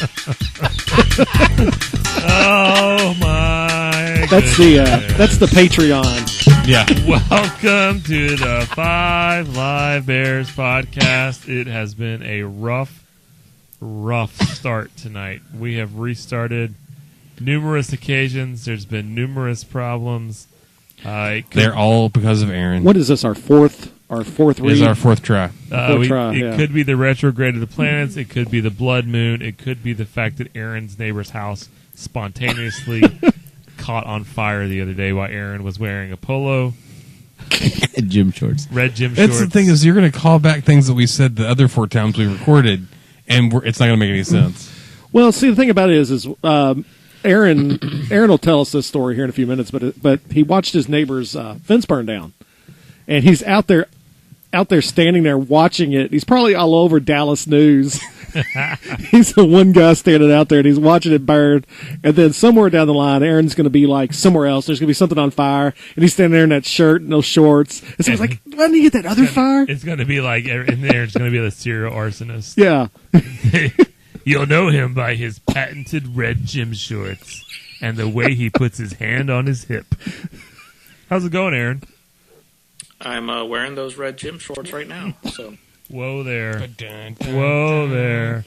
Oh my! That's the Patreon. Yeah. Welcome to the Five Live Bears podcast. It has been a rough start tonight. We have restarted numerous occasions. There's been numerous problems. They're all because of Aaron. What is this? Our fourth read? This is our fourth try. It could be the retrograde of the planets. It could be the blood moon. It could be the fact that Aaron's neighbor's house spontaneously caught on fire the other day while Aaron was wearing a polo. Gym shorts. Red gym That's shorts. the thing is, you're going to call back things that we said the other 4 times we recorded, and it's not going to make any sense. Well, see, the thing about it is Aaron will tell us this story here in a few minutes, but he watched his neighbor's fence burn down, and he's out there standing there watching it. He's probably all over Dallas News. He's the one guy standing out there, and he's watching it burn. And then somewhere down the line, Aaron's going to be like somewhere else. There's going to be something on fire, and he's standing there in that shirt and those shorts. And so he's like, "Why didn't you get that other fire?" It's going to be like in there. It's going to be the serial arsonist. Yeah. You'll know him by his patented red gym shorts and the way he puts his hand on his hip. How's it going, Aaron? I'm wearing those red gym shorts right now. So, whoa there. Whoa there.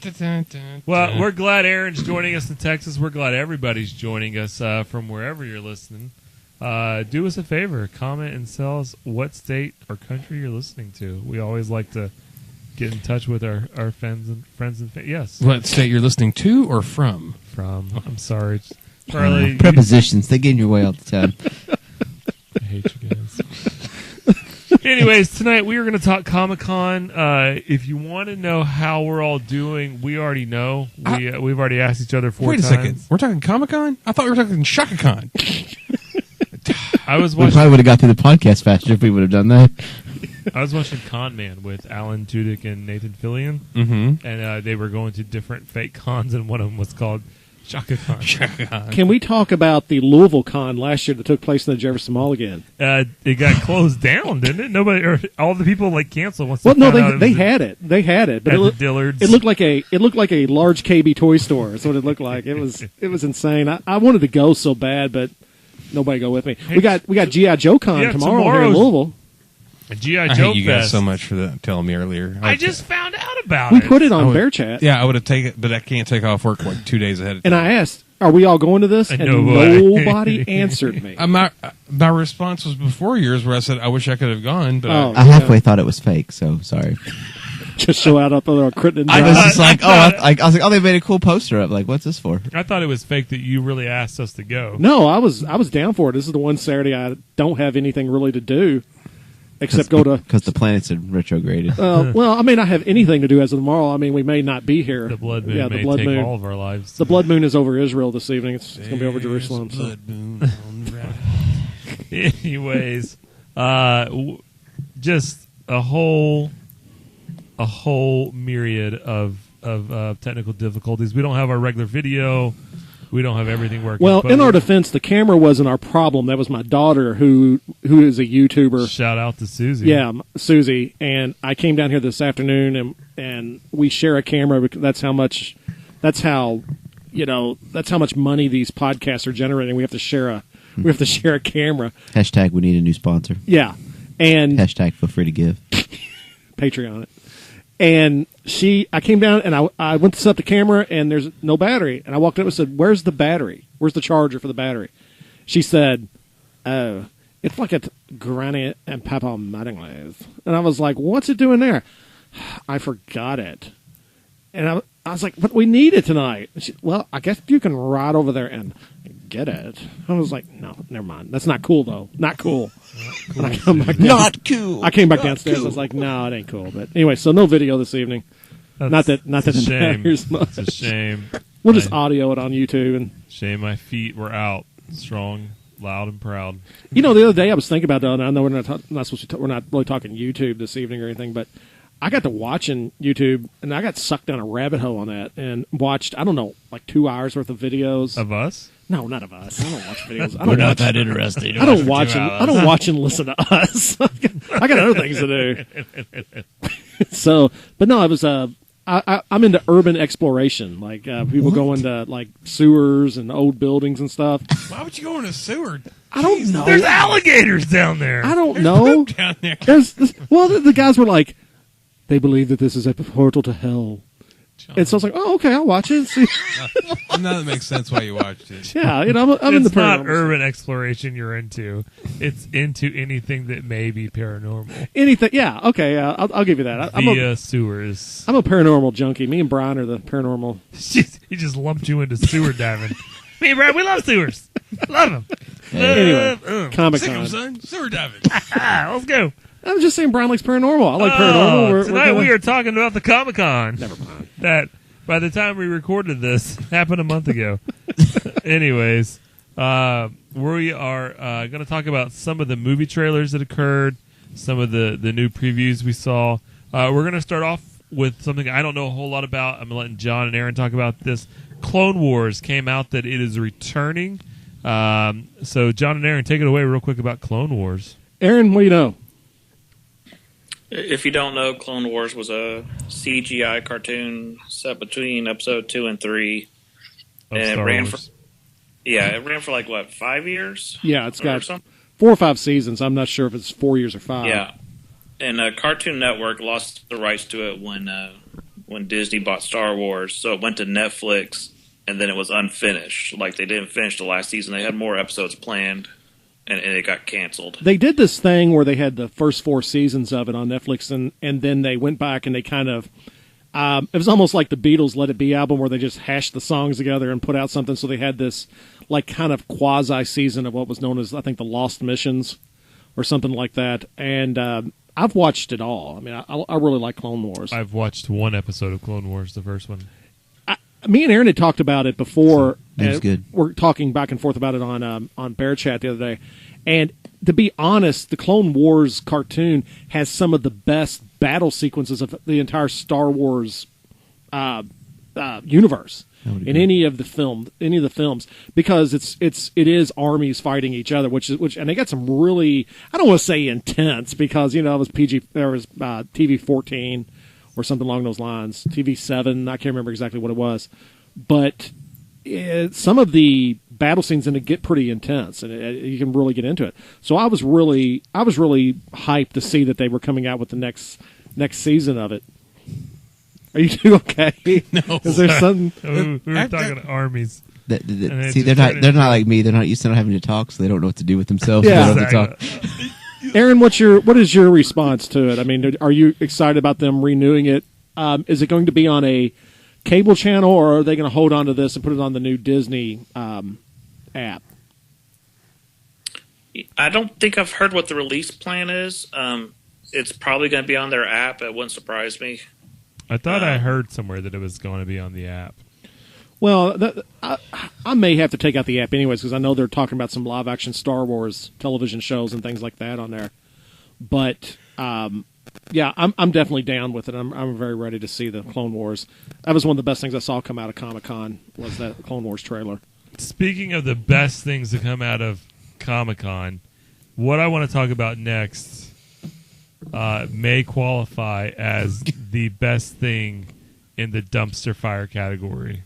Well, we're glad Aaron's joining us in Texas. We're glad everybody's joining us from wherever you're listening. Do us a favor. Comment and tell us what state or country you're listening to. We always like to get in touch with our friends and yes. What state you're listening to or from? From. I'm sorry. Charlie. Prepositions. They get in your way all the time. I hate you guys. Anyways, tonight we are going to talk Comic-Con. If you want to know how we're all doing, we already know. We've already asked each other 4 times. Wait a second. We're talking Comic-Con? I thought we were talking Shaka-Con. I was We watching. probably would have got through the podcast faster if we would have done that. I was watching Con Man with Alan Tudyk and Nathan Fillion, and they were going to different fake cons, and one of them was called Shaka-Con. Can we talk about the Louisville Con last year that took place in the Jefferson Mall again? It got closed down, didn't it? Nobody, or all the people canceled once. Well, no, they had it. They had it, but at the Dillards. It looked like a large KB toy store. That's what it looked like. It was insane. I wanted to go so bad, but nobody go with me. We got G.I. Joe Con tomorrow here in Louisville. G.I. I Joe hate you guys Fest. so much for telling me earlier. I just found out about We it. put it on Bear Chat. Yeah, I would have taken it, but I can't take off work like 2 days ahead of time. And I asked, "Are we all going to this?" And nobody answered me. My response was before yours, where I said I wish I could have gone, but Oh. I halfway thought it was fake, so sorry. Just show out up there on Crittenden I Drive. was just like, I was like, oh, they made a cool poster up. Like, what's this for? I thought it was fake that you really asked us to go. No, I was down for it. This is the one Saturday I don't have anything really to do except go to. Because the planets are retrograded. Well, I may not have anything to do as of tomorrow. I mean, we may not be here. The blood moon the may blood take moon. all of our lives. The blood moon is over Israel this evening. It's going to be over Jerusalem. So. Blood moon on the Anyways, just a whole myriad of technical difficulties. We don't have our regular video. We don't have everything working. Well, but in our defense, the camera wasn't our problem. That was my daughter, who is a YouTuber. Shout out to Susie. Yeah, Susie. And I came down here this afternoon, and we share a camera. Because that's how much money these podcasts are generating. We have to share a camera. Hashtag we need a new sponsor. Yeah, and Hashtag feel free to give. Patreon it. And I came down and I went to set up the camera and there's no battery. And I walked up and said, "Where's the battery? Where's the charger for the battery?" She said, "Oh, it's like a granny and papa Mattinglays." And I was like, "What's it doing there?" "I forgot it." And I was like, "But we need it tonight." And she, "Well, I guess you can ride over there and get it." I was like, "No, never mind. That's not cool, though. Not cool." And I come back down. Not cool. I came back downstairs. I was like, "No, it ain't cool." But anyway, so no video this evening. Not that it's a it shame. matters much. It's a shame. We'll just audio it on YouTube. And Shame my feet were out, strong, loud, and proud. the other day I was thinking about that. And I know we're not supposed to. We're not really talking YouTube this evening or anything, but I got to watching YouTube and I got sucked down a rabbit hole on that and watched, I don't know, like 2 hours worth of videos. Of us? No, not of us. I don't watch videos. we're not that interesting. I don't watch and listen to us. I got other things to do. But no, it was I'm into urban exploration, like people go into like sewers and old buildings and stuff. Why would you go in a sewer? I don't know. There's alligators down there. I don't know. Down there. The guys were like, they believe that this is a portal to hell. And so I was like, oh, okay, I'll watch it. See. Now that makes sense why you watched it. Yeah, I'm in the It's not paranormal. urban exploration you're into. It's into anything that may be paranormal. Anything, yeah, okay, yeah, I'll give you that. Via sewers. I'm a paranormal junkie. Me and Brian are the paranormal. He just lumped you into sewer diving. Me and Brad, we love sewers. Love them. Anyway, Comic Sick of Con. son. Sewer diving. Let's go. I was just saying Brian likes paranormal. I like paranormal. Tonight we are talking about the Comic-Con. Never mind. That, by the time we recorded this, happened a month ago. Anyways, we are going to talk about some of the movie trailers that occurred, some of the new previews we saw. We're going to start off with something I don't know a whole lot about. I'm letting John and Aaron talk about this. Clone Wars came out that it is returning. So John and Aaron, take it away real quick about Clone Wars. Aaron, what do you know? If you don't know, Clone Wars was a CGI cartoon set between episode 2 and 3. Of And Star it ran Wars. it ran for like, 5 years? Yeah, it's Or got something? 4 or 5 seasons. I'm not sure if it's 4 years or 5. Yeah. And Cartoon Network lost the rights to it when Disney bought Star Wars. So it went to Netflix, and then it was unfinished. Like, they didn't finish the last season. They had more episodes planned, and it got canceled. They did this thing where they had the first 4 seasons of it on Netflix, and then they went back and they kind of it was almost like the Beatles' Let It Be album where they just hashed the songs together and put out something. So they had this like kind of quasi season of what was known as, I think, the Lost Missions or something like that. And I've watched it all. I mean, I really like Clone Wars. I've watched one episode of Clone Wars, the first one. Me and Aaron had talked about it before. It was good. We're talking back and forth about it on Bear Chat the other day. And to be honest, the Clone Wars cartoon has some of the best battle sequences of the entire Star Wars universe in any of the films, because it is armies fighting each other, which and they got some really, I don't want to say intense, because it was TV 14 or something along those lines, TV 7, I can't remember exactly what it was, but some of the battle scenes in it get pretty intense, and you can really get into it. So I was really hyped to see that they were coming out with the next season of it. Are you two okay? No. Is there something? We were talking armies. And See, it they're just not turned like me. They're not used to not having to talk, so they don't know what to do with themselves. Yeah. They don't have to talk. Aaron, what is your response to it? I mean, are you excited about them renewing it? Is it going to be on a cable channel, or are they going to hold on to this and put it on the new Disney app? I don't think I've heard what the release plan is. It's probably going to be on their app. It wouldn't surprise me. I thought I heard somewhere that it was going to be on the app. Well, I may have to take out the app anyways, because I know they're talking about some live-action Star Wars television shows and things like that on there. But yeah, I'm definitely down with it. I'm very ready to see the Clone Wars. That was one of the best things I saw come out of Comic-Con, was that Clone Wars trailer. Speaking of the best things to come out of Comic-Con, what I want to talk about next may qualify as the best thing in the dumpster fire category.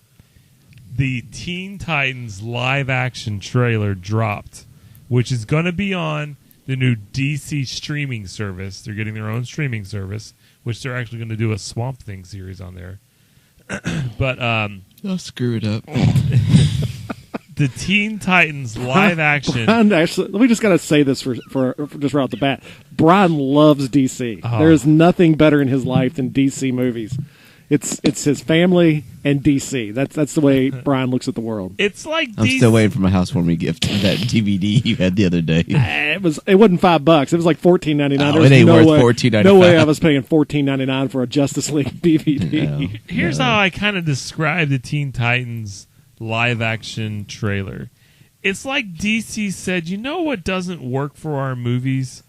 The Teen Titans live-action trailer dropped, which is going to be on the new DC streaming service. They're getting their own streaming service, which they're actually going to do a Swamp Thing series on there. But I'll screw it up. the Teen Titans live-action... Brian, actually, we just got to say this for just right off the bat. Brian loves DC. Oh. There is nothing better in his life than DC movies. It's his family and DC. That's the way Brian looks at the world. It's like I'm DC still waiting for my housewarming gift. That DVD you had the other day. It wasn't $5. It was like $14.99. Oh, it ain't worth $14.95. No way I was paying $14.99 for a Justice League DVD. Here's how I kind of describe the Teen Titans live-action trailer. It's like DC said, you know what doesn't work for our movies?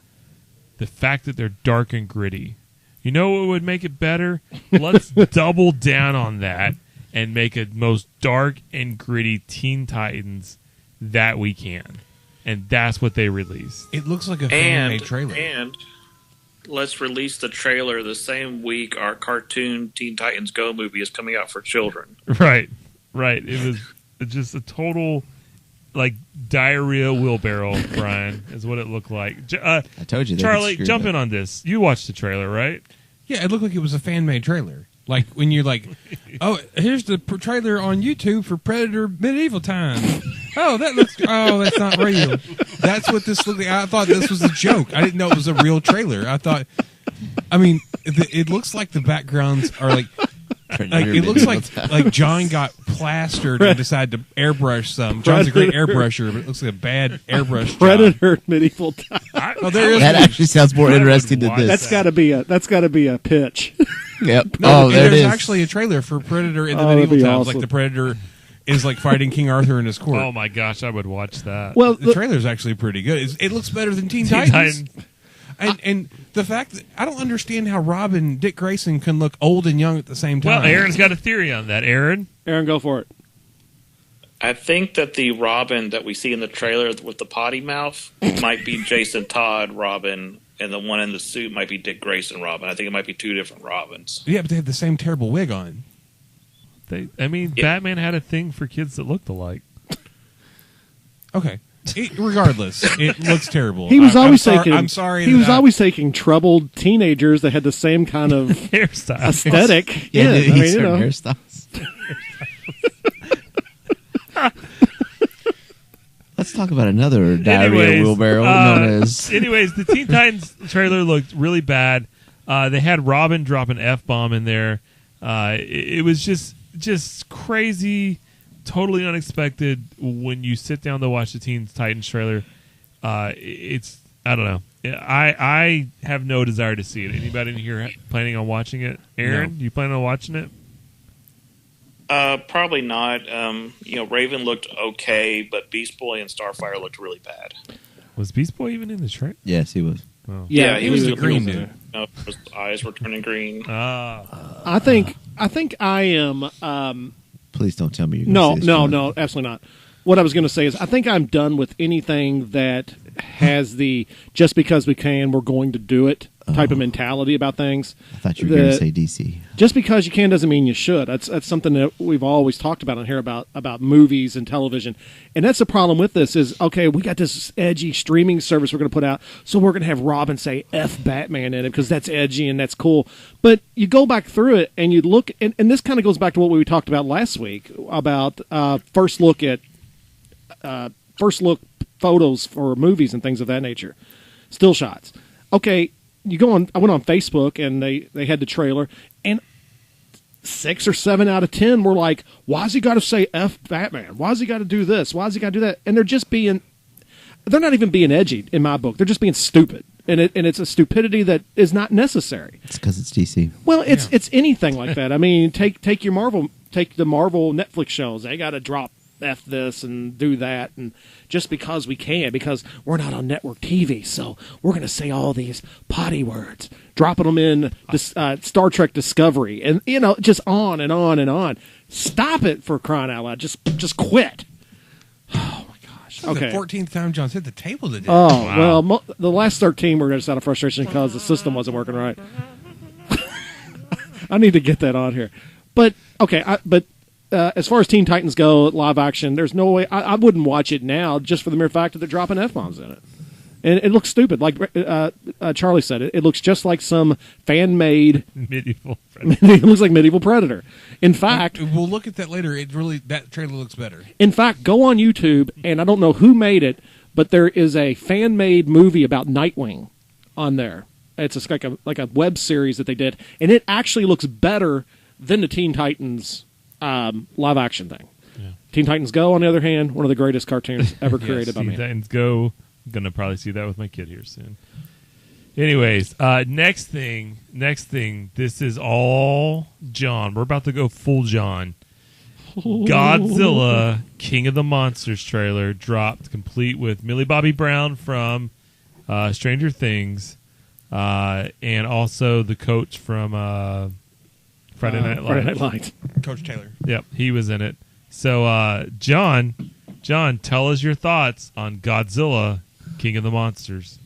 The fact that they're dark and gritty. You know what would make it better? Let's double down on that and make a most dark and gritty Teen Titans that we can. And that's what they released. It looks like a And fan-made trailer. and let's release the trailer the same week our cartoon Teen Titans Go movie is coming out for children. Right. It was just a total like diarrhea wheelbarrow, Brian, is what it looked like. I told you, they Charlie, screwed jump up. in on this. You watched the trailer, right? Yeah, it looked like it was a fan-made trailer. Like when you're like, oh, here's the trailer on YouTube for Predator Medieval Times. That's not real. That's what this looked like. I thought this was a joke. I didn't know it was a real trailer. It looks like the backgrounds are like it looks like John got plastered and decided to airbrush some. John's a great airbrusher, but it looks like a bad airbrush job. Predator medieval time. That actually sounds more interesting than this. That's got to be a pitch. Yep. No, there it there's is. actually a trailer for Predator in the that'd medieval be times. awesome. Like the Predator is like fighting King Arthur in his court. Oh my gosh, I would watch that. Well, The trailer's actually pretty good. It looks better than Teen Titans. And the fact that I don't understand how Robin Dick Grayson can look old and young at the same time. Well, Aaron's got a theory on that. Aaron, go for it. I think that the Robin that we see in the trailer with the potty mouth might be Jason Todd Robin, and the one in the suit might be Dick Grayson Robin. I think it might be two different Robins. Yeah, but they have the same terrible wig on. Batman had a thing for kids that looked alike. Okay. Regardless, it looks terrible. He was always taking. I'm sorry. He was always taking troubled teenagers that had the same kind of Hairstyle. aesthetic. Yeah, I mean, certain hairstyles. Let's talk about another diarrhea wheelbarrow known as. Anyways, the Teen Titans trailer looked really bad. They had Robin drop an F-bomb in there. It was just crazy, totally unexpected when you sit down to watch the Teen Titans trailer. It's, I don't know. I have no desire to see it. Anybody in here planning on watching it? Aaron, you planning on watching it? Probably not. Raven looked okay, but Beast Boy and Starfire looked really bad. Was Beast Boy even in the trailer? Yes, he was. Oh. Yeah, he was the green dude. His eyes were turning green. I think I am. Please don't tell me you're No, gonna say this, no, absolutely not. What I was going to say is I think I'm done with anything that has the just because we can, we're going to do it type of mentality about things. I thought you were going to say DC. Just because you can doesn't mean you should. That's something that we've always talked about on here about movies and television. And that's the problem with this is, okay, we got this edgy streaming service we're going to put out, so we're going to have Robin say F Batman in it because that's edgy and that's cool. But you go back through it and you look, and this kind of goes back to what we talked about last week about first look photos for movies and things of that nature. Still shots. Okay, I went on Facebook and they had the trailer, and 6 or 7 out of 10 were like, why's he got to say F Batman? Why's he got to do this? Why's he got to do that? And they're not even being edgy in my book. They're just being stupid. And it's a stupidity that is not necessary. It's because it's DC. Well, it's anything like that. I mean, take the Marvel Netflix shows. They got to drop F this and do that, and just because we can, because we're not on network TV, so we're going to say all these potty words, dropping them in Star Trek Discovery, and just on and on and on. Stop it, for crying out loud! Just quit. Oh my gosh! That's Okay. the 14th time John's hit the table today. Oh well, the last 13 were just out of frustration because the system wasn't working right. I need to get that on here, but okay, as far as Teen Titans go, live action, there's no way I wouldn't watch it now just for the mere fact that they're dropping F-bombs in it. And it looks stupid. Like Charlie said, it looks just like some fan-made Medieval. it looks like Medieval Predator. In fact, we'll look at that later. That trailer looks better. In fact, go on YouTube, and I don't know who made it, but there is a fan-made movie about Nightwing on there. It's just like a web series that they did, and it actually looks better than the Teen Titans live action thing. Yeah. Teen Titans Go, on the other hand, one of the greatest cartoons ever created by man. Teen Titans Go. I'm going to probably see that with my kid here soon. Anyways, next thing. This is all John. We're about to go full John. Godzilla King of the Monsters trailer dropped, complete with Millie Bobby Brown from Stranger Things, and also the coach from Friday Night Lights. Coach Taylor. Yep, he was in it. So, John, tell us your thoughts on Godzilla King of the Monsters.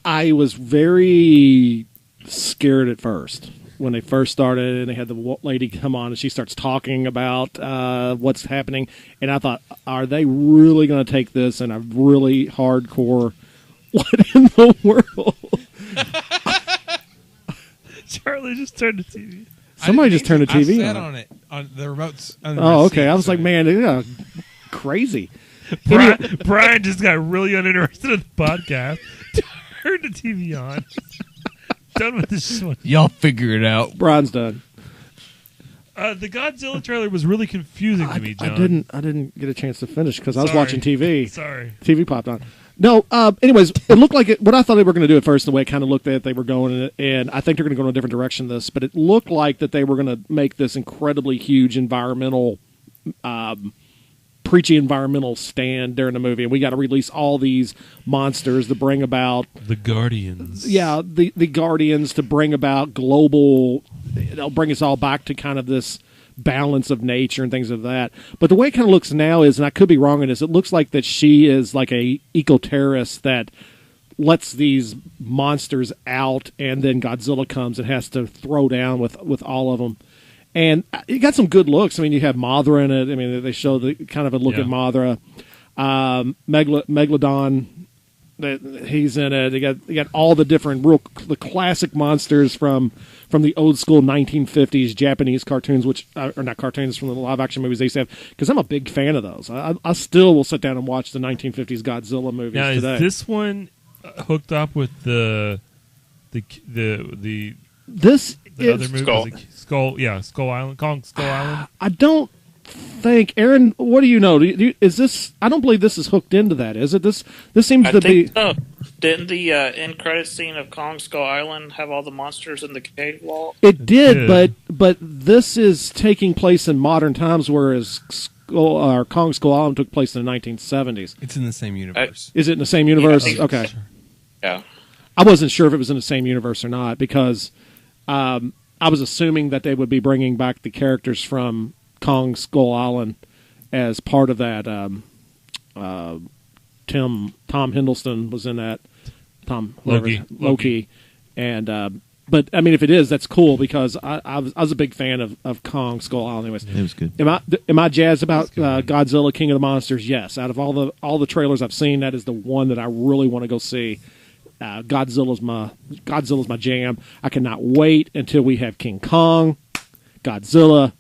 I was very scared at first when they first started, and they had the lady come on, and she starts talking about what's happening, and I thought, are they really going to take this in a really hardcore? What in the world? Charlie just turned the TV. Somebody just turned the TV I sat on. on it on the remotes. On Oh, my okay. seat, I was so like, man, yeah, crazy. Brian just got really uninterested in the podcast. Turned the TV on. Done with this one. Y'all figure it out. Brian's done. The Godzilla trailer was really confusing to me, John. I didn't get a chance to finish because I was Sorry. watching TV. Sorry. TV popped on. No, anyways, it looked like what I thought they were going to do at first, the way it kind of looked at they were going in it, and I think they're going to go in a different direction this, but it looked like that they were going to make this incredibly huge environmental, preachy environmental stand during the movie, and we got to release all these monsters to bring about The Guardians. yeah, the Guardians to bring about global. They'll bring us all back to kind of this balance of nature and things of that. But the way it kind of looks now is, and I could be wrong in this, it looks like that she is like a eco-terrorist that lets these monsters out, and then Godzilla comes and has to throw down with all of them. And it got some good looks. I mean, you have Mothra in it. I mean, they show the kind of a look at Mothra. Megalodon, he's in it. You got all the different the classic monsters from the old school 1950s Japanese cartoons, which are not cartoons, from the live action movies they used to have. Because I'm a big fan of those. I still will sit down and watch the 1950s Godzilla movies Now, today. is this one hooked up with the This other is movie? Skull Island, Kong Skull Island. I don't think, Aaron. What do you know? Is this? I don't believe this is hooked into that. Is it? This seems I to be. think so. Didn't the end credit scene of Kong Skull Island have all the monsters in the cave wall? It did, but this is taking place in modern times, whereas Kong Skull Island took place in the 1970s. It's in the same universe. Is it in the same universe? Yeah, Okay. Yeah. I wasn't sure if it was in the same universe or not because I was assuming that they would be bringing back the characters from Kong Skull Island as part of that. Tom Hiddleston was in that. Loki, and but I mean, if it is, that's cool because I was a big fan of Kong Skull Island. Anyways, It was good. Am I jazzed about Godzilla King of the Monsters? Yes. Out of all the trailers I've seen, that is the one that I really want to go see. Godzilla's my jam. I cannot wait until we have King Kong, Godzilla,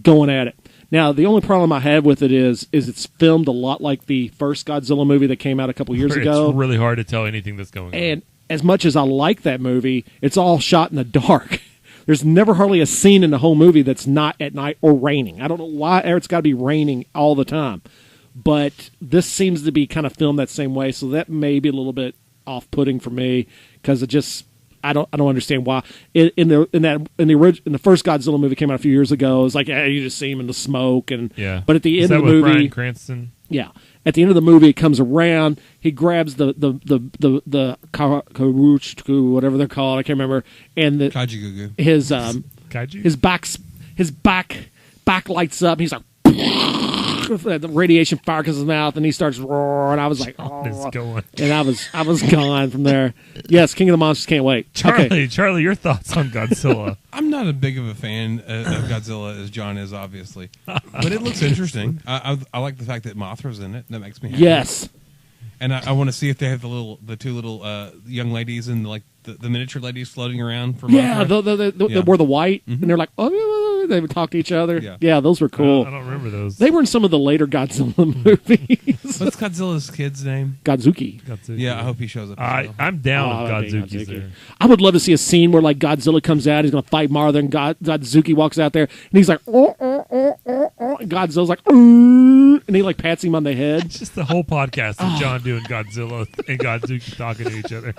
going at it. Now, the only problem I have with it is it's filmed a lot like the first Godzilla movie that came out a couple years ago. It's really hard to tell anything that's going on. And as much as I like that movie, it's all shot in the dark. There's never hardly a scene in the whole movie that's not at night or raining. I don't know why it's got to be raining all the time. But this seems to be kind of filmed that same way, so that may be a little bit off-putting for me because it just I don't understand why. In the first Godzilla movie came out a few years ago, it was like you just see him in the smoke and But at the end of the movie, Bryan Cranston? Yeah. At the end of the movie, it comes around. He grabs the karuchku, whatever they're called. I can't remember. And Kajugugu. his back lights up. He's like, the radiation fire comes his mouth, and he starts roaring. I was like, oh, and I was gone from there. Yes, King of the Monsters, can't wait. Charlie, your thoughts on Godzilla? I'm not as big of a fan of Godzilla as John is, obviously, but it looks interesting. I like the fact that Mothra's in it. That makes me happy. Yes, and I want to see if they have the two little young ladies and like the miniature ladies floating around for Mothra. They wore the white, and they're like, oh, they would talk to each other. Yeah, those were cool. I don't remember those. They were in some of the later Godzilla movies. What's Godzilla's kid's name? Godzuki. Yeah, I hope he shows up. I'm down if Godzuki's there. I would love to see a scene where like Godzilla comes out, he's going to fight Martha, and Godzuki walks out there, and he's like, and Godzilla's like, and he like pats him on the head. It's just the whole podcast of John doing Godzilla and Godzuki talking to each other.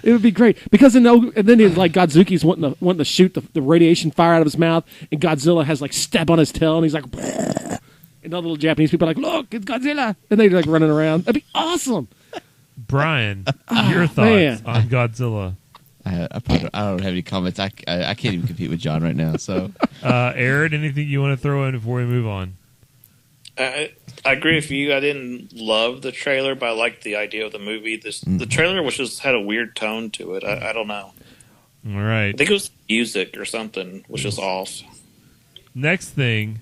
It would be great because and then it's like Godzuki's wanting to shoot the radiation fire out of his mouth, and Godzilla has like step on his tail, and he's like, and all the little Japanese people are like, look, it's Godzilla, and they're like running around. That'd be awesome. Brian, your thoughts on Godzilla? I don't have any comments. I can't even compete with John right now. So, Aaron, anything you want to throw in before we move on? I agree with you. I didn't love the trailer, but I liked the idea of the movie. The trailer was just had a weird tone to it. I don't know. All right. I think it was music or something, which was off. Next thing,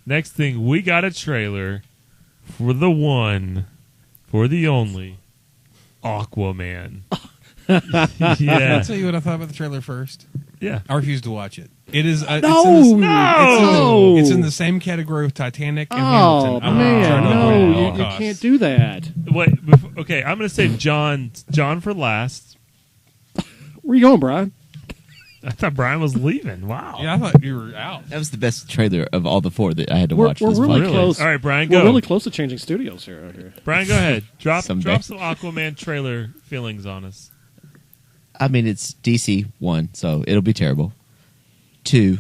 we got a trailer for the one, for the only, Aqua-man. I'll Yeah. tell you what I thought about the trailer first. Yeah. I refuse to watch it. It is No! It's in the same category with Titanic and Oh, Hamilton. I'm man, trying to avoid it at no, all you costs. can't do that. Wait, okay, I'm going to say John for last. Where you going, Brian? I thought Brian was leaving. Wow. Yeah, I thought you were out. That was the best trailer of all the four that I had to We're watch. This really podcast. close. All right, Brian, We're go. really close to changing studios here. Out here. Brian, go ahead. Drop some Someday. Aquaman trailer feelings on us. I mean, it's DC 1, so it'll be terrible. 2,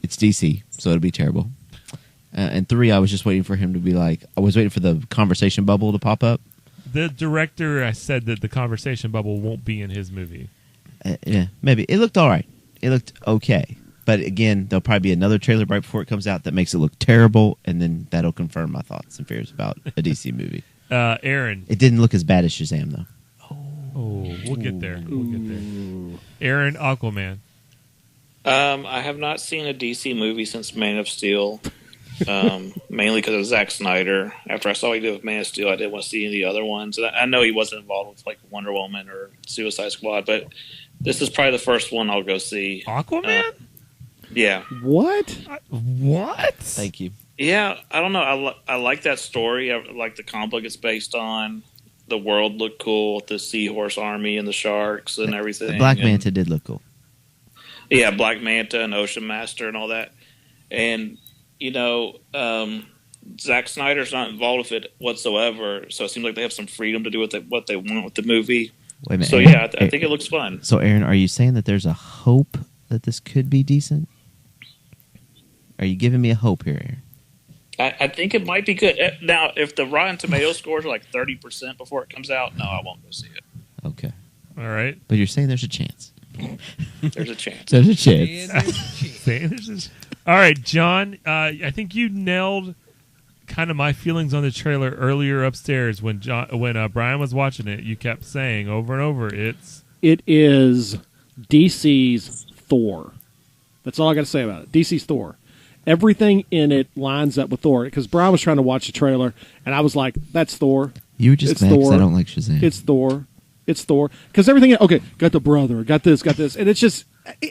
it's DC, so it'll be terrible. And 3, I was just waiting for him to be like, I was waiting for the conversation bubble to pop up. The director said that the conversation bubble won't be in his movie. Yeah, maybe. It looked all right. It looked okay. But again, there'll probably be another trailer right before it comes out that makes it look terrible, and then that'll confirm my thoughts and fears about a DC movie. Aaron. It didn't look as bad as Shazam, though. Oh, we'll get there. Aaron, Aquaman. I have not seen a DC movie since Man of Steel, mainly because of Zack Snyder. After I saw what he did with Man of Steel, I didn't want to see any of the other ones. And I know he wasn't involved with like Wonder Woman or Suicide Squad, but this is probably the first one I'll go see. Aquaman? Yeah. What? What? Thank you. Yeah, I don't know. I like that story. I like the comic book it's based on. The world looked cool with the seahorse army and the sharks and everything. The Black and, Manta did look cool. Yeah, Black Manta and Ocean Master and all that. And, you know, Zack Snyder's not involved with it whatsoever, so it seems like they have some freedom to do what they want with the movie. Wait a minute. So, Aaron, yeah, I think it looks fun. So, Aaron, are you saying that there's a hope that this could be decent? Are you giving me a hope here, Aaron? I think it might be good. Now, if the Rotten Tomatoes scores are like 30% before it comes out, no, I won't go see it. Okay. All right. But you're saying there's a chance. There's a chance. There's a chance. All right, John, I think you nailed kind of my feelings on the trailer earlier upstairs when Brian was watching it. You kept saying over and over, It is DC's Thor. That's all I got to say about it. DC's Thor. Everything in it lines up with Thor. Because Brian was trying to watch the trailer, and I was like, that's Thor. You were just It's mad because I Thor. don't like Shazam. It's Thor. It's Thor. Because everything, okay, got the brother, got this. And it's just,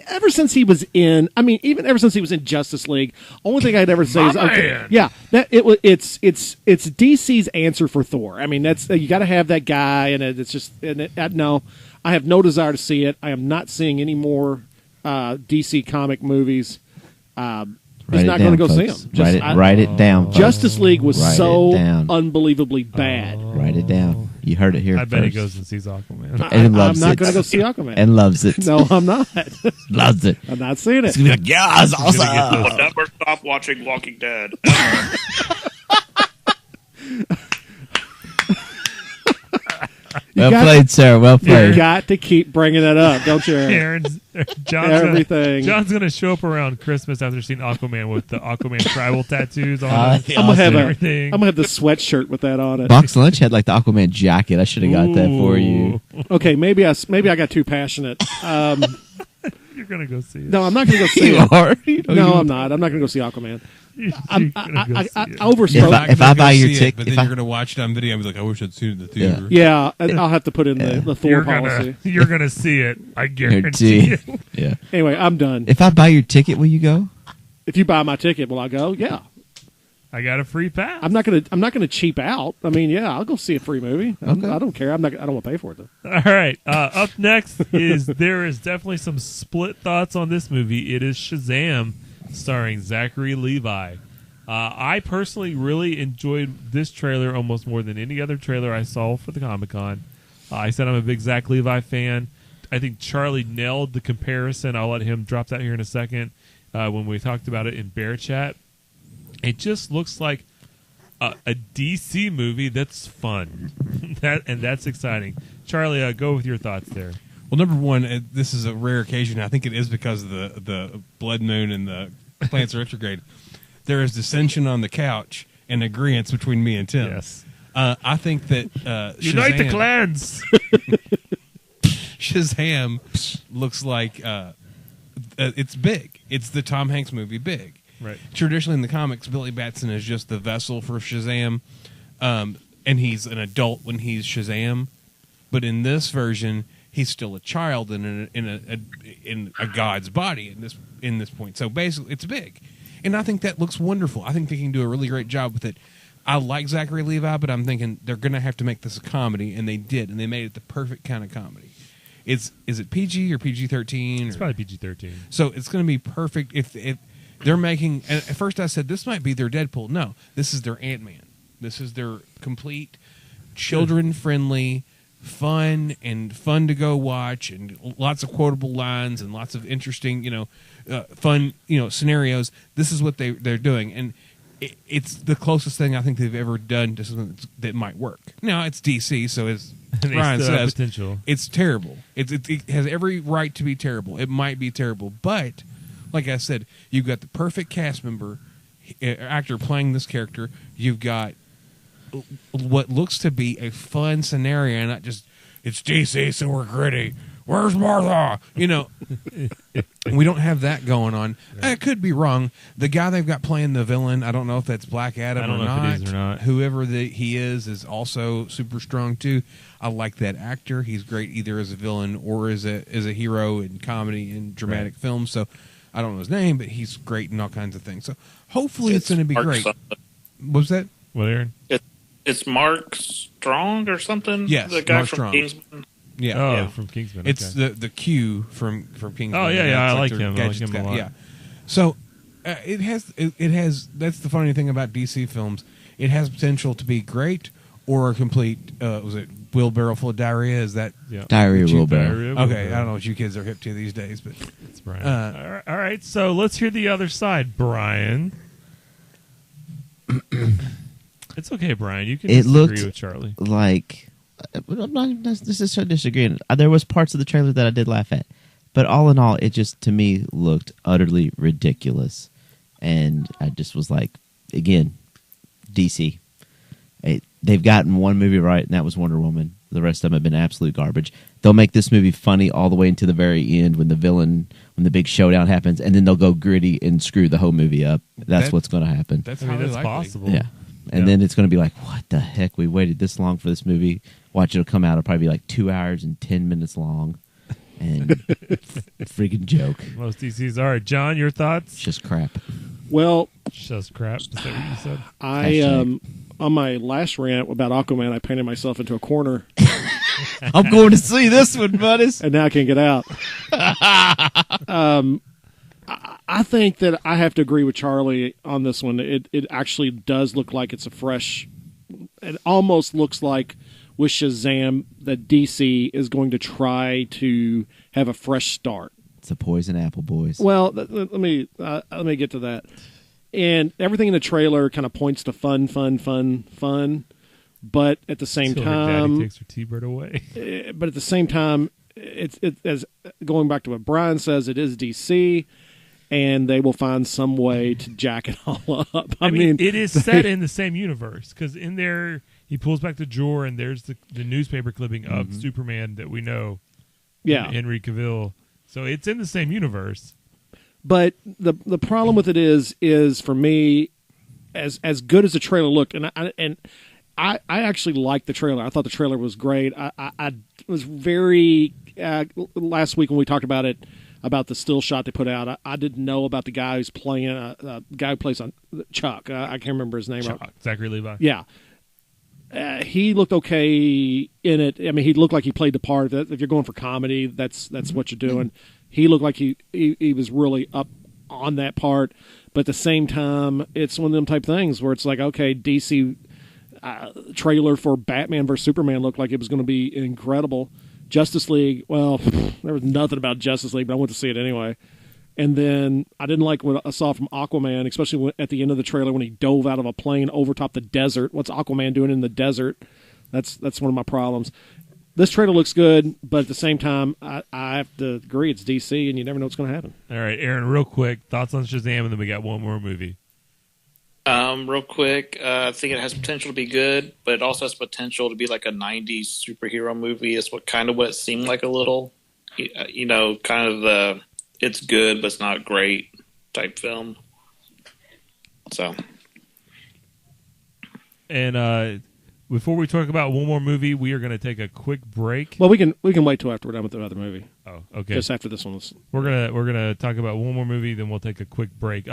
ever since he was in, even ever since he was in Justice League, only thing I'd ever say is, okay, man. yeah, it's DC's answer for Thor. I mean, that's, you got to have that guy, and it's just, no, I have no desire to see it. I am not seeing any more DC comic movies. He's not going to go see them. Write it down. folks. Justice League was Write so it down. unbelievably bad. Write it down. You heard it here I bet he first. goes and sees Aquaman. And I'm loves not it. going to go see Aquaman. And loves it. No, I'm not. Loves it. I'm not seeing it. It's going to be like, yeah, it's gonna get awesome. those- I'll never stop watching Walking Dead. Well got- played, Sarah. Well You played. got to keep bringing it up, don't you? Aaron? Everything. John's gonna show up around Christmas after seeing Aquaman with the Aquaman tribal tattoos on. Ah, him. I'm gonna have and a, everything. I'm gonna have the sweatshirt with that on it. Box Lunch had like the Aquaman jacket. I should have got that for you. Ooh. Okay, maybe I got too passionate. You're gonna go see it. No, I'm not gonna go see You it. are? No, I'm not. I'm not gonna go see Aquaman. You're I gonna go see it. overspoke. If I buy your ticket, ticket- but if then I- you're going to watch it on video and be like, I wish I'd seen it in the theater. Yeah, and I'll have to put in the Thor You're policy. you're gonna see it. I guarantee it. Yeah. Anyway, I'm done. If I buy your ticket, will you go? If you buy my ticket, will I go? Yeah. I got a free pass. I'm not gonna cheap out. I mean, yeah, I'll go see a free movie. Okay. I don't care. I don't want to pay for it though. All right. Up next is there is definitely some split thoughts on this movie. It is Shazam, starring Zachary Levi. I personally really enjoyed this trailer almost more than any other trailer I saw for the Comic-Con. I said I'm a big Zach Levi fan. I think Charlie nailed the comparison. I'll let him drop that here in a second when we talked about it in Bear Chat. It just looks like a DC movie that's fun. That's exciting. Charlie, go with your thoughts there. Well, number one, this is a rare occasion. I think it is because of the blood moon and the planets retrograde. There is dissension on the couch, an agreement between me and Tim. Yes. I think that Unite the Shazam- clans. Shazam looks like it's big. It's the Tom Hanks movie Big. Right. Traditionally in the comics, Billy Batson is just the vessel for Shazam, and he's an adult when he's Shazam. But in this version, he's still a child in a god's body in this point. So basically, it's big, and I think that looks wonderful. I think they can do a really great job with it. I like Zachary Levi, but I'm thinking they're going to have to make this a comedy, and they did, and they made it the perfect kind of comedy. Is it PG or PG-13? It's probably PG-13. So it's going to be perfect if they're making. And at first, I said this might be their Deadpool. No, this is their Ant-Man. This is their complete children-friendly, fun to go watch, and lots of quotable lines and lots of interesting, fun, scenarios. This is what they're doing, and it's the closest thing I think they've ever done to something that might work. Now it's DC, so as Ryan says, potential. It's terrible. It has every right to be terrible. It might be terrible, but like I said, you've got the perfect cast member, actor playing this character. You've got what looks to be a fun scenario, not just it's DC, so we're gritty. Where's Martha? We don't have that going on. Right. I could be wrong. The guy they've got playing the villain, I don't know if that's Black Adam I don't or know not. if it is or not. Whoever he is also super strong too. I like that actor. He's great either as a villain or as a hero in comedy and dramatic films. So I don't know his name, but he's great in all kinds of things. So hopefully it's going to be Mark great. something. What was that? What, Aaron? It's Mark Strong or something? Yes, the guy Mark from Strong. Kingsman. Yeah. Oh, Yeah. from Kingsman. It's okay. the Q from Kingsman. Oh, yeah, I It's like their him. I like gadgets him a guy. lot. Yeah. So it has. That's the funny thing about DC films. It has potential to be great or a complete. Was it wheelbarrow full of diarrhea? Is that Yeah. Diarrhea Cheap wheelbarrow. Diarrhea okay? wheelbarrow. I don't know what you kids are hip to these days, but It's Brian. All right, so let's hear the other side, Brian. It's okay, Brian. You can It disagree looked with Charlie. Like, I'm not necessarily disagreeing. There was parts of the trailer that I did laugh at, but all in all, it just to me looked utterly ridiculous, and I just was like, again, DC. They've gotten one movie right, and that was Wonder Woman. The rest of them have been absolute garbage. They'll make this movie funny all the way into the very end when the big showdown happens, and then they'll go gritty and screw the whole movie up. That's what's going to happen. that's I mean, highly that's likely. possible. Yeah. And then it's going to be like, what the heck? We waited this long for this movie. Watch, it'll come out. It'll probably be like 2 hours and 10 minutes long. And freaking joke. Most DCs. All right, John, your thoughts? It's just crap. Well, Just crap. Is that what you said? I on my last rant about Aqua-Man, I painted myself into a corner, I'm going to see this one, buddies. and now I can't get out. I think that I have to agree with Charlie on this one. It actually does look like it's a fresh. It almost looks like with Shazam that DC is going to try to have a fresh start. It's a poison apple, boys. Well, let me get to that. And everything in the trailer kind of points to fun. But at the same Till her daddy time, takes her T-bird away. but at the same time, it's as going back to what Brian says, it is DC, and they will find some way to jack it all up. I mean, it is set in the same universe because in there he pulls back the drawer and there's the newspaper clipping of Superman that we know. yeah. Henry Cavill. So it's in the same universe. But the problem with it is for me, as good as the trailer looked, and I actually liked the trailer. I thought the trailer was great. I was very last week when we talked about it, about the still shot they put out. I didn't know about the guy who's playing a guy who plays on Chuck. I can't remember his name. Chuck, Zachary Levi. Yeah. He looked okay in it. I mean, he looked like he played the part. If you're going for comedy, that's what you're doing. He looked like he was really up on that part. But at the same time, it's one of them type things where it's like, okay, DC trailer for Batman vs. Superman looked like it was going to be incredible. Justice League, well, there was nothing about Justice League, but I went to see it anyway. And then I didn't like what I saw from Aquaman, especially at the end of the trailer when he dove out of a plane over top the desert. What's Aquaman doing in the desert? That's one of my problems. This trailer looks good, but at the same time, I have to agree it's DC, and you never know what's going to happen. All right, Aaron, real quick, thoughts on Shazam, and then we got one more movie. Real quick, I think it has potential to be good, but it also has potential to be like a '90s superhero movie. It's what it seemed like a little, kind of the it's good but it's not great type film. So, And before we talk about one more movie, we are going to take a quick break. Well, we can wait till after we're done with the other movie. Oh, okay. Just after this one. We're gonna talk about one more movie, then we'll take a quick break.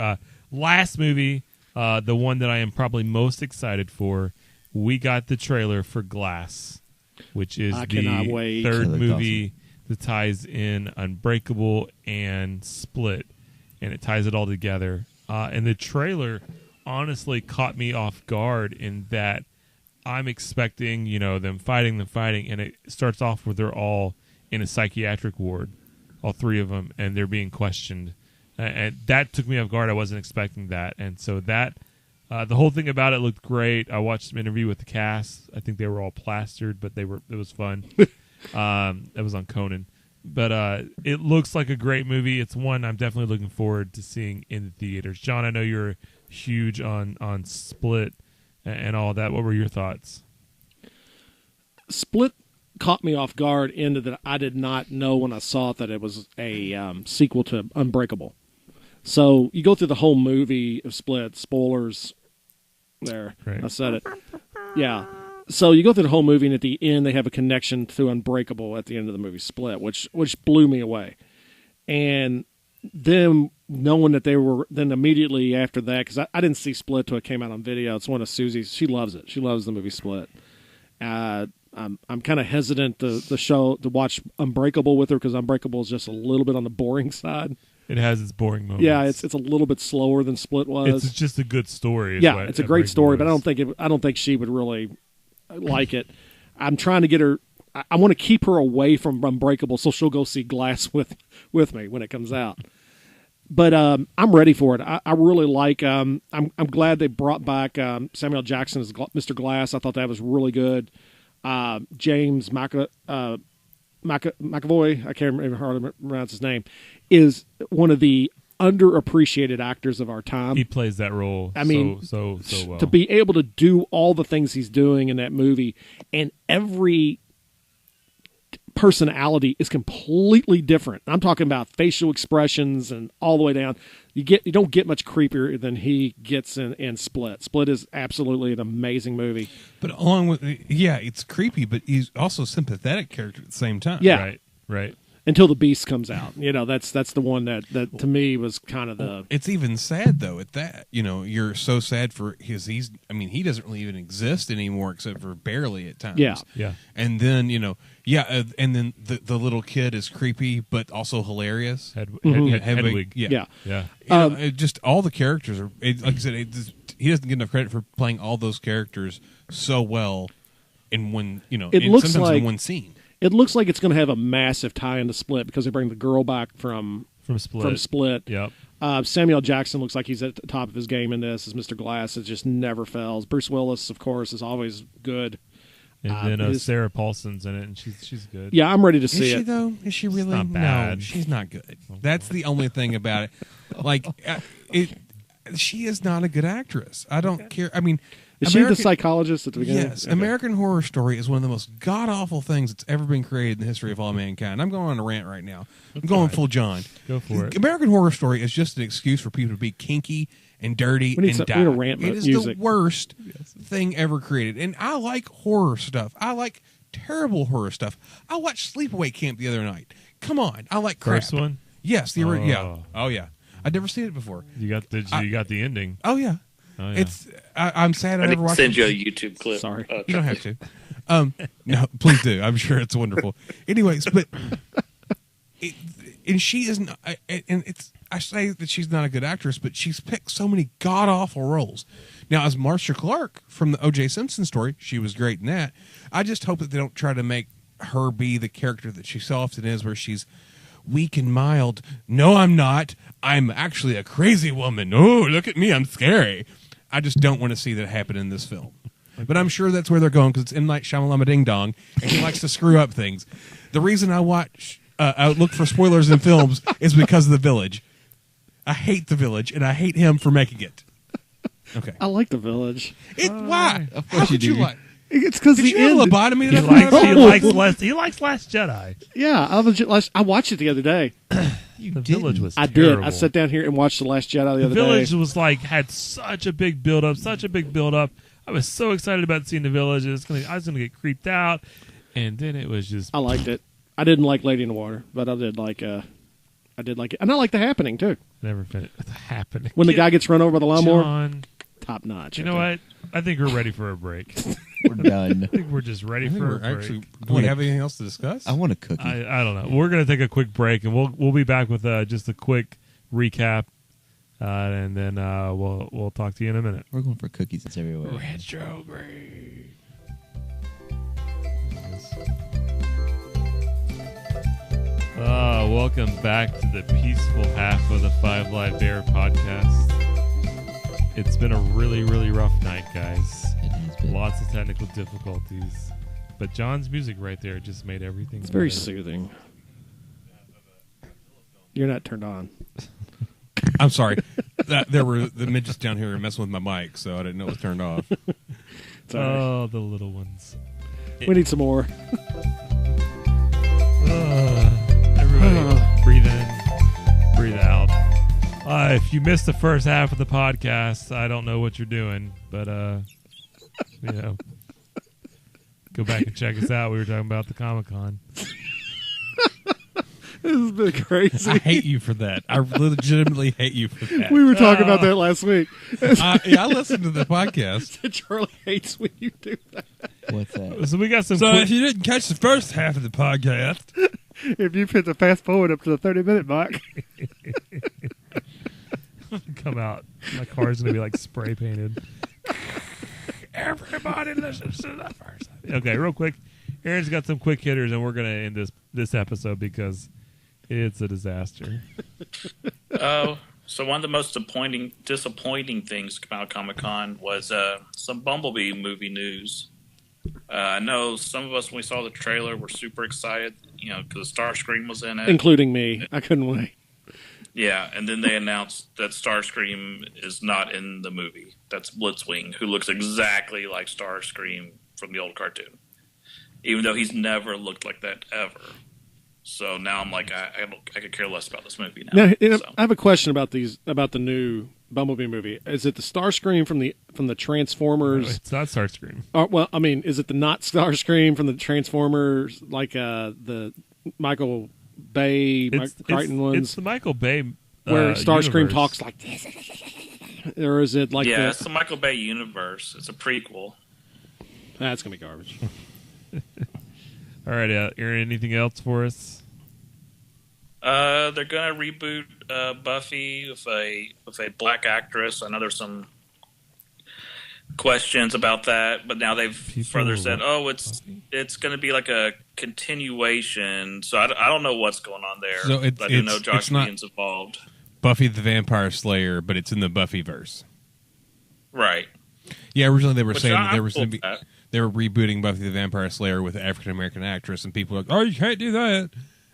Last movie. The one that I am probably most excited for, we got the trailer for Glass, which is cannot the wait. third That movie that ties in Unbreakable and Split, and it ties it all together. And the trailer honestly caught me off guard in that I'm expecting, them fighting, and it starts off where they're all in a psychiatric ward, all three of them, and they're being questioned. And that took me off guard. I wasn't expecting that. And so the whole thing about it looked great. I watched some interview with the cast. I think they were all plastered, but it was fun. It was on Conan. But it looks like a great movie. It's one I'm definitely looking forward to seeing in the theaters. John, I know you're huge on Split and all that. What were your thoughts? Split caught me off guard into that I did not know when I saw it that it was a sequel to Unbreakable. So you go through the whole movie of Split, spoilers there. Right. I said it. Yeah. So you go through the whole movie, and at the end they have a connection to Unbreakable at the end of the movie Split, which blew me away. And then knowing that they were, then immediately after that, because I didn't see Split till it came out on video. It's one of Susie's. She loves it. She loves the movie Split. I'm kind of hesitant to watch Unbreakable with her because Unbreakable is just a little bit on the boring side. It has its boring moments. Yeah, it's a little bit slower than Split was. It's just a good story. Yeah, it's a great story, but I don't think she would really like it. I'm trying to get her. I want to keep her away from Unbreakable, so she'll go see Glass with me when it comes out. But I'm ready for it. I really like. I'm glad they brought back Samuel Jackson as Mr. Glass. I thought that was really good. James McAvoy, I can't remember how to pronounce his name, is one of the underappreciated actors of our time. He plays that role. I mean, so well. To be able to do all the things he's doing in that movie, and every personality is completely different. I'm talking about facial expressions and all the way down. You don't get much creepier than he gets in Split. Split is absolutely an amazing movie. But along with it's creepy, but he's also a sympathetic character at the same time. Yeah. Right. Until the Beast comes out, that's the one that to me was kind of the. It's even sad though at that. You're so sad for he doesn't really even exist anymore except for barely at times. Yeah. And then and then the little kid is creepy but also hilarious. Hedwig. Yeah. Just all the characters are like I said. He doesn't get enough credit for playing all those characters so well in one. It looks sometimes like in one scene. It looks like it's going to have a massive tie into Split because they bring the girl back from Split. Yep. Samuel Jackson looks like he's at the top of his game in this as Mr. Glass. It just never fails. Bruce Willis, of course, is always good. And then Sarah Paulson's in it, and she's good. Yeah, I'm ready to see Is she it. though? Is she really? not bad. No, she's not good. That's the only thing about it. Like, she is not a good actress. I don't care. I mean, Is she the psychologist at the beginning? Yes. Okay. American Horror Story is one of the most god-awful things that's ever been created in the history of all mankind. I'm going on a rant right now. I'm going full John. Go for it. American Horror Story is just an excuse for people to be kinky and dirty and die. We need a rant it is music. the worst thing ever created. And I like horror stuff. I like terrible horror stuff. I watched Sleepaway Camp the other night. Come on. I like crap. First one? Yes. The original. Yeah. Oh, yeah. I'd never seen it before. You got the ending. Oh, yeah. Oh, yeah. I'm sad I I never can watched send it. you a YouTube clip. Sorry. You don't have to. No, please do. I'm sure it's wonderful. Anyways, but and she isn't. And I say that she's not a good actress, but she's picked so many god awful roles. Now, as Marcia Clark from the O.J. Simpson story, she was great in that. I just hope that they don't try to make her be the character that she so often is, where she's weak and mild. No, I'm not. I'm actually a crazy woman. Oh, look at me. I'm scary. I just don't want to see that happen in this film. But I'm sure that's where they're going because it's M. Night Shyamalan Ding Dong, and he likes to screw up things. The reason I look for spoilers in films is because of The Village. I hate The Village, and I hate him for making it. Okay. I like The Village. Why? Of How course you could you do. like? It's because Did the you have end. lobotomy? He That's likes, what he, I- likes less, he likes Last Jedi. Yeah, I watched it the other day. The Village was I terrible. did. I sat down here and watched The Last Jedi the The other Village day. was like, had such a big build up, I was so excited about seeing The Village. I was going to get creeped out. And then it was just. I liked it. I didn't like Lady in the Water, but I did like it. And I like The Happening, too. Never finished. What's happening? When the guy gets run over by the lawnmower, John, top notch. you know what? I think we're ready for a break. We're done. I think we're just ready I think for a we're break. actually. Do we have anything else to discuss? I want a cookie. I don't know. We're going to take a quick break, and we'll be back with just a quick recap, and then we'll talk to you in a minute. We're going for cookies. It's everywhere. Retro break. Welcome back to the peaceful half of the Five Live Bear podcast. It's been a really, really rough night, guys. It has been. Lots of technical difficulties. But John's music right there just made everything It's very better. soothing. You're not turned on. I'm sorry. There were the midgets down here messing with my mic, so I didn't know it was turned off. It's all right. Oh, the little ones. We need some more. Everybody, breathe in, breathe out. If you missed the first half of the podcast, I don't know what you're doing, but go back and check us out. We were talking about the Comic-Con. This has been crazy. I hate you for that. I legitimately hate you for that. We were talking about that last week. I listened to the podcast. Charlie hates when you do that. What's that? So we got some. So quick- if you didn't catch the first half of the podcast, If you hit the fast forward up to the 30-minute mark. come out, my car's gonna be like spray painted. Everybody listens to the first. Okay, real quick. Aaron's got some quick hitters, and we're gonna end this episode because it's a disaster. So one of the most disappointing things about Comic-Con was some Bumblebee movie news. I know some of us, when we saw the trailer, were super excited, because Starscream was in it. Including me. I couldn't wait. Yeah, and then they announced that Starscream is not in the movie. That's Blitzwing, who looks exactly like Starscream from the old cartoon, even though he's never looked like that ever. So now I'm like, I could care less about this movie now. Now, So. I have a question about the new Bumblebee movie. Is it the Starscream from the Transformers? It's not Starscream. Is it the not Starscream from the Transformers, like the Michael Bay, Crichton ones? It's the Michael Bay where Starscream universe. talks like this. Or is it like Yeah, it's the Michael Bay universe. It's a prequel. That's going to be garbage. All right, Aaron, anything else for us? They're gonna reboot Buffy with a black actress. I know there's some questions about that, but now they've further said, it's going to be like a continuation. So I don't know what's going on there. So I do know Josh not Whedon's involved. Buffy the Vampire Slayer, but it's in the Buffyverse. Right. Yeah, originally they were saying that I'm there was cool going to with be that. they were rebooting Buffy the Vampire Slayer with an African American actress, and people were like, "Oh, you can't do that."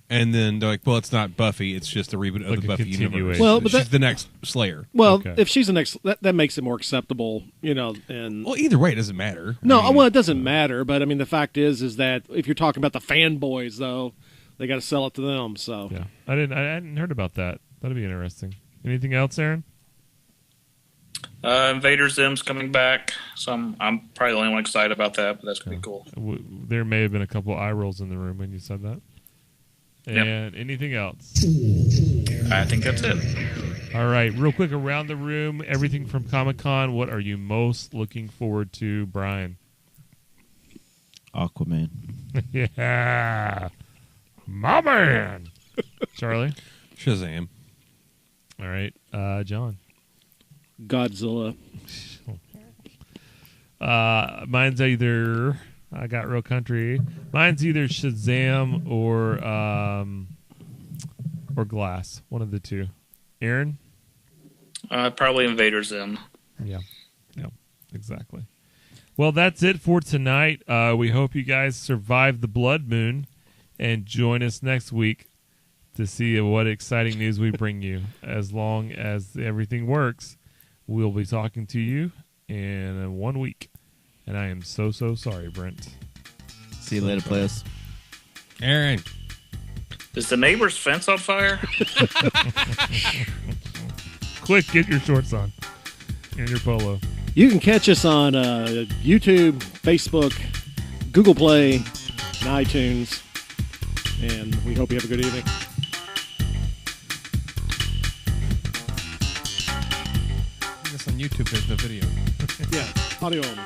And then they're like, "Well, it's not Buffy; it's just a reboot Like of the a Buffy universe." continuation. Well, but she's the next Slayer. Well, Okay. if she's the next, that makes it more acceptable, And Well, either way, it doesn't matter. no, I mean, well, it doesn't matter. But I mean, the fact is that if you're talking about the fanboys, though, they got to sell it to them. So Yeah, I hadn't heard about that. That'd be interesting. Anything else, Aaron? Invader Zim's coming back, so I'm probably the only one excited about that, but that's going to be cool. There may have been a couple eye rolls in the room when you said that. Yep. And anything else? I think that's it. All right, real quick around the room, everything from Comic-Con. What are you most looking forward to, Brian? Aquaman. Yeah, my man. Charlie. Shazam. All right, John. Godzilla. Mine's either I got real country. Mine's either Shazam or Glass. One of the two. Aaron. Probably Invader Zim. Yeah, exactly. Well, that's it for tonight. We hope you guys survive the blood moon and join us next week to see what exciting news we bring you. As long as everything works, we'll be talking to you in 1 week. And I am so sorry, Brent. See you later, players. Aaron. Is the neighbor's fence on fire? Quick, get your shorts on and your polo. You can catch us on YouTube, Facebook, Google Play, and iTunes. And we hope you have a good evening. I guess on YouTube there's no video. Yeah, audio only.